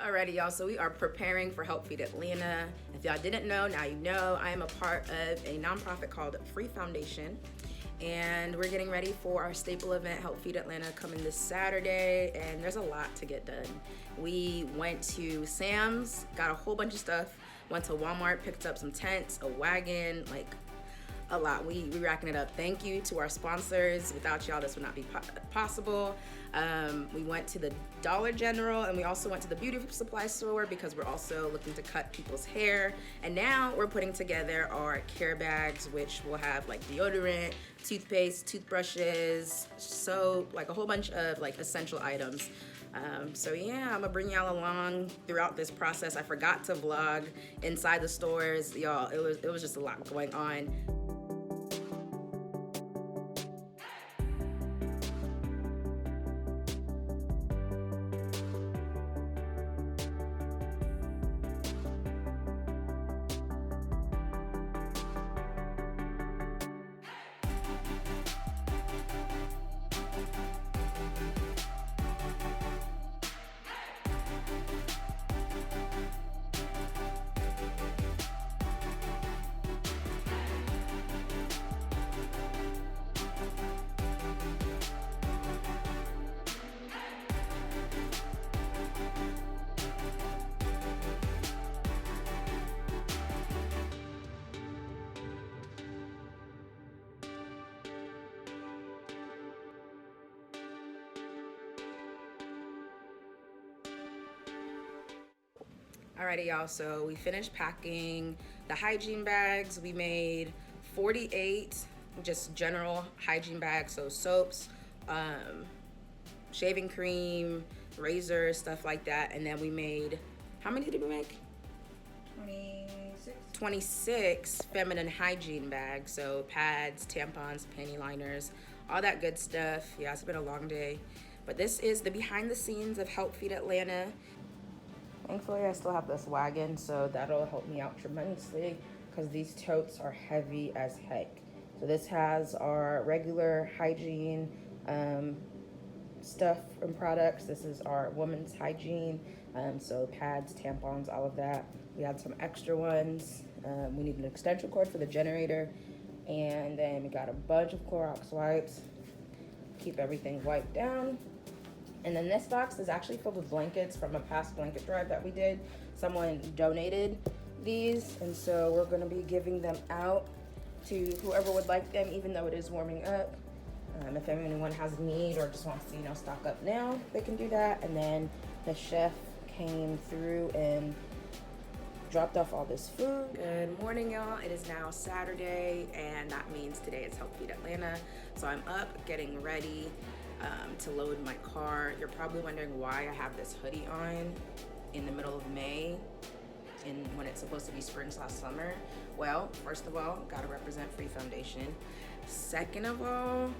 Alrighty, y'all, so we are preparing for Help Feed Atlanta. If y'all didn't know, now you know. I am a part of a nonprofit called Free Foundation, and we're getting ready for our staple event, Help Feed Atlanta, coming this Saturday, and there's a lot to get done. We went to Sam's, got a whole bunch of stuff, went to Walmart, picked up some tents, a wagon, like a lot. We racking it up. Thank you to our sponsors. Without y'all, this would not be possible. We went to the Dollar General, and we also went to the beauty supply store because we're also looking to cut people's hair. And now we're putting together our care bags, which will have like deodorant, toothpaste, toothbrushes, soap, like a whole bunch of like essential items. So yeah, I'm gonna bring y'all along throughout this process. I forgot to vlog inside the stores, y'all. It was just a lot going on. Alrighty, y'all, so we finished packing the hygiene bags. We made 48 just general hygiene bags, so soaps, shaving cream, razors, stuff like that. And then we made, how many did we make? 26 feminine hygiene bags, so pads, tampons, panty liners, all that good stuff. Yeah, it's been a long day, but this is the behind the scenes of Help Feed Atlanta. Thankfully, I still have this wagon, so that'll help me out tremendously because these totes are heavy as heck. So this has our regular hygiene stuff and products. This is our women's hygiene, so pads, tampons, all of that. We had some extra ones. We need an extension cord for the generator, and then we got a bunch of Clorox wipes. Keep everything wiped down. And then this box is actually filled with blankets from a past blanket drive that we did. Someone donated these, and so we're gonna be giving them out to whoever would like them, even though it is warming up. If anyone has need or just wants to, stock up now, they can do that. And then the chef came through and dropped off all this food. Good morning, y'all. It is now Saturday, and that means today is Help Feed Atlanta. So I'm up getting ready to load my car. You're probably wondering why I have this hoodie on in the middle of May when it's supposed to be spring/summer. Well, first of all, gotta represent Free Foundation. Second of all,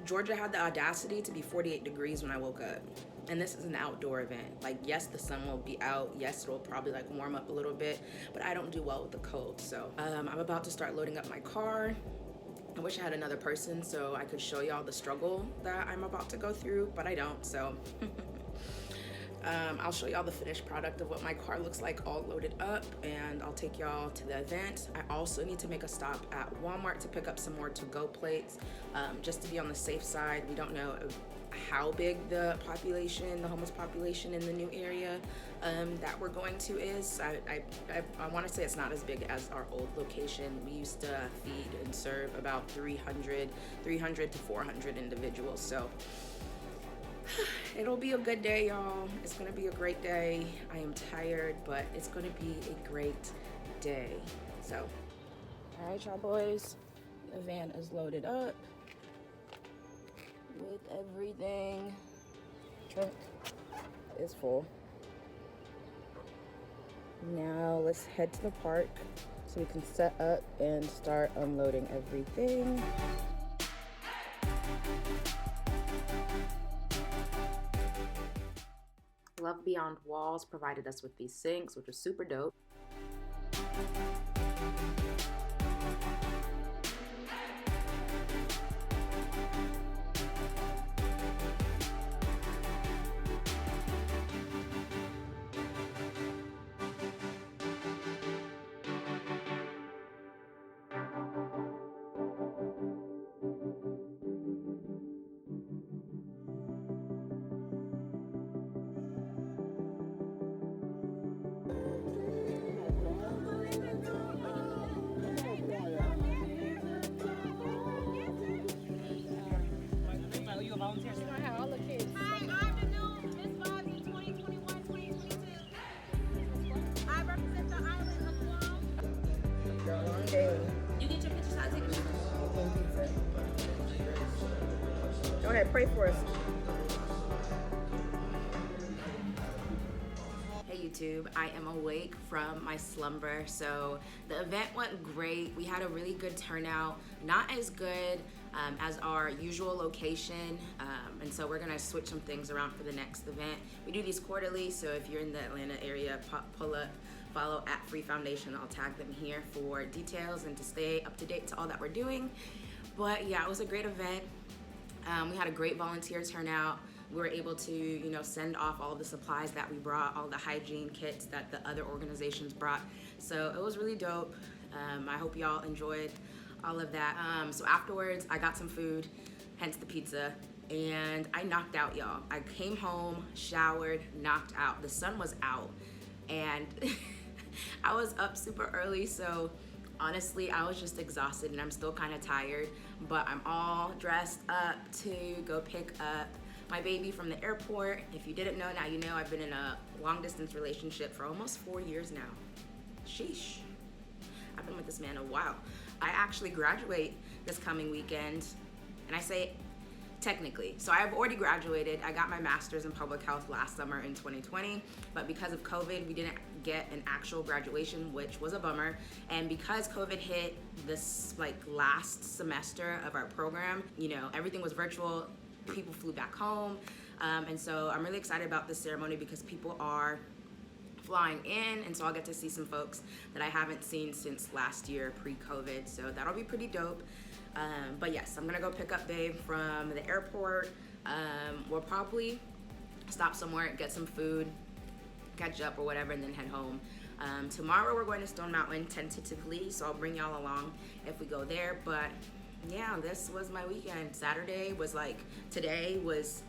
Georgia had the audacity to be 48 degrees when I woke up. And this is an outdoor event. Like, yes, the sun will be out. Yes, it'll probably like warm up a little bit, but I don't do well with the cold. So I'm about to start loading up my car. I wish I had another person so I could show y'all the struggle that I'm about to go through, but I don't, so. I'll show y'all the finished product of what my car looks like all loaded up, and I'll take y'all to the event. I also need to make a stop at Walmart to pick up some more to-go plates, just to be on the safe side. We don't know how big the homeless population in the new area that we're going to is. I want to say it's not as big as our old location. We used to feed and serve about 300 to 400 individuals. So it'll be a good day, y'all. It's gonna be a great day. I am tired, but it's gonna be a great day. So, all right, y'all boys, the van is loaded up with everything. Trunk is full. Now let's head to the park so we can set up and start unloading everything. Love Beyond Walls provided us with these sinks, which was super dope. Go ahead, pray for us. Hey YouTube, I am awake from my slumber. So the event went great. We had a really good turnout, not as good as our usual location, and so we're gonna switch some things around for the next event. We do these quarterly, so if you're in the Atlanta area, pull up, follow at Free Foundation. I'll tag them here for details and to stay up to date to all that we're doing. But yeah, it was a great event. We had a great volunteer turnout. We were able to, you know, send off all the supplies that we brought, all the hygiene kits that the other organizations brought. So it was really dope. I hope y'all enjoyed all of that. So afterwards, I got some food, hence the pizza, and I knocked out, y'all. I came home, showered, knocked out. The sun was out, and I was up super early, so honestly, I was just exhausted, and I'm still kind of tired, but I'm all dressed up to go pick up my baby from the airport. If you didn't know, now you know. I've been in a long distance relationship for almost 4 years now. Sheesh. I've been with this man a while. I actually graduate this coming weekend, and I say technically. So I've already graduated. I got my master's in public health last summer in 2020, but because of COVID, we didn't get an actual graduation, which was a bummer. And because COVID hit this last semester of our program, you know, everything was virtual. People flew back home, and so I'm really excited about this ceremony because people are flying in, and so I'll get to see some folks that I haven't seen since last year pre-COVID, so that'll be pretty dope. But yes, I'm gonna go pick up Babe from the airport. We'll probably stop somewhere, get some food, catch up or whatever, and then head home. Tomorrow we're going to Stone Mountain tentatively, so I'll bring y'all along if we go there. But yeah, this was my weekend. Saturday was today was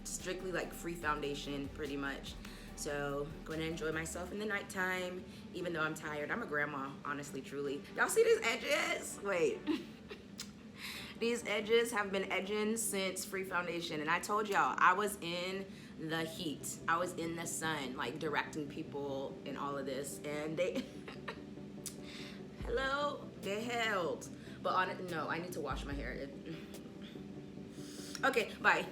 strictly Free Foundation pretty much. So going to enjoy myself in the nighttime, even though I'm tired. I'm a grandma, honestly, truly. Y'all see these edges? Wait. These edges have been edging since Free Foundation, and I told y'all I was in the heat. I was in the sun, directing people in all of this, and they, hello, they held. But no, I need to wash my hair. Okay, bye.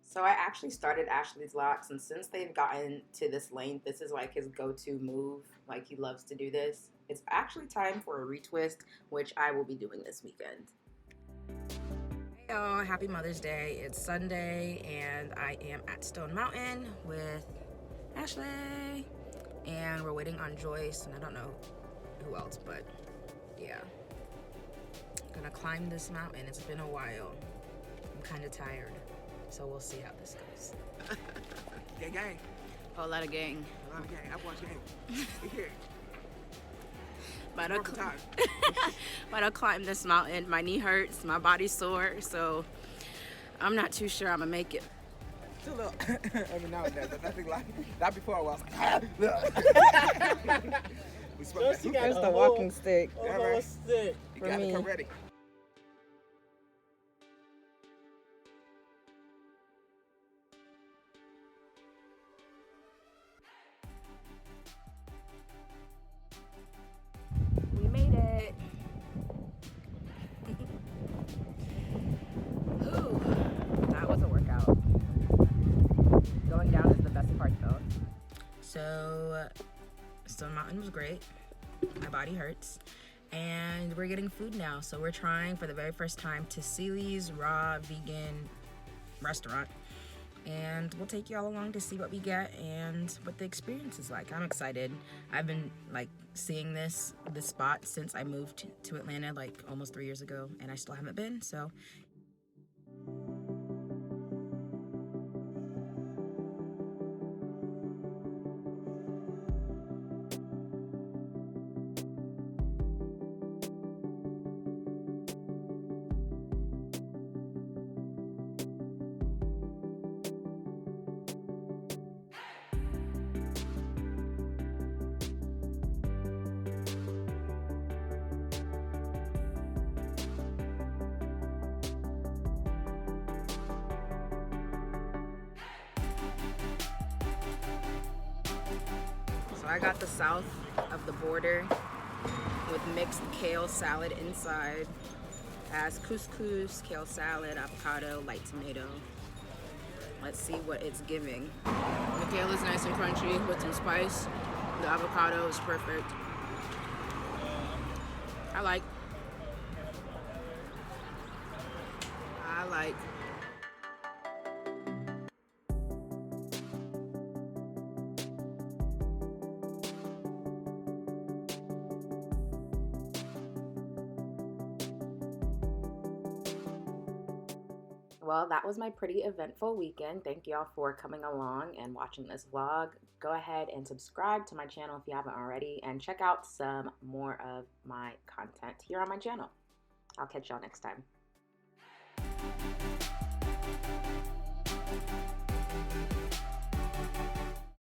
So I actually started Ashley's locks, and since they've gotten to this length, this is his go-to move. He loves to do this. It's actually time for a retwist, which I will be doing this weekend. Hey y'all, happy Mother's Day. It's Sunday, and I am at Stone Mountain with Ashley, and we're waiting on Joyce, and I don't know who else, but yeah. Gonna climb this mountain. It's been a while. I'm kind of tired. So we'll see how this goes. Gang, gang. Whole lot of gang. A lot of gang. I watch gang. We here. But I'll climb this mountain. My knee hurts. My body's sore. So I'm not too sure I'm gonna make it. It's a little. Every now and then, but nothing like. Not before I was we spoke that. It's the walking stick. Yeah, right. Stick. You gotta come ready. We made it. Whew, that was a workout. Going down is the best part though. So Stone Mountain was great. My body hurts. And we're getting food now. So we're trying for the very first time Tassili's raw vegan restaurant. and we'll take you all along to see what we get and what the experience is like. I'm excited. I've been like seeing this spot since I moved to Atlanta like almost 3 years ago, and I still haven't been, so. So I got the south of the border with mixed kale salad inside. Has couscous, kale salad, avocado, light tomato. Let's see what it's giving. The kale is nice and crunchy with some spice. The avocado is perfect. I like. Well, that was my pretty eventful weekend. Thank y'all for coming along and watching this vlog. Go ahead and subscribe to my channel if you haven't already, and check out some more of my content here on my channel. I'll catch y'all next time.